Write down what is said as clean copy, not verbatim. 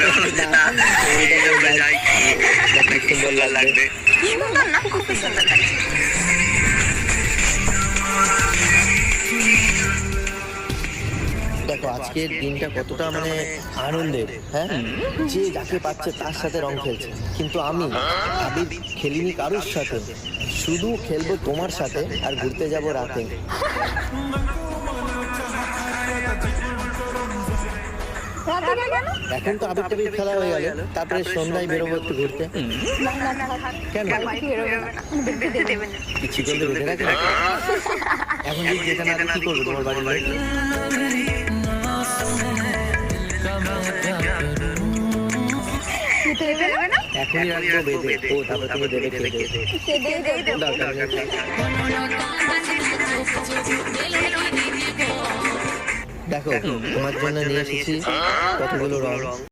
মনে হলো যে না আমরা যাই, দেখতে সুন্দর লাগবে। সুন্দর না, খুবই সুন্দর লাগছে। দেখো আজকের দিনটা কতটা মানে আনন্দের, হ্যাঁ, যে যাকে পাচ্ছে তার সাথে রং খেলছে, কিন্তু আমি খেলিনি কারোর সাথে, শুধু খেলবো তোমার সাথে আর ঘুরতে যাব রাতে। এখন তো আবির টাবির খেলা হয়ে গেল, তারপরে সন্ধ্যায় বেরোবো একটু ঘুরতে। কেন ইচ্ছে করলে বেঁধে রাখে? এখন যদি যেতে না কি করবো তোমার বাড়ির লোক? এখনই রাখবো বেঁধে, ও তারপর তুমি দেবে খেতে। দরকার নেই। দেখো তোমার জন্য নিয়ে এসেছি কতগুলো রং।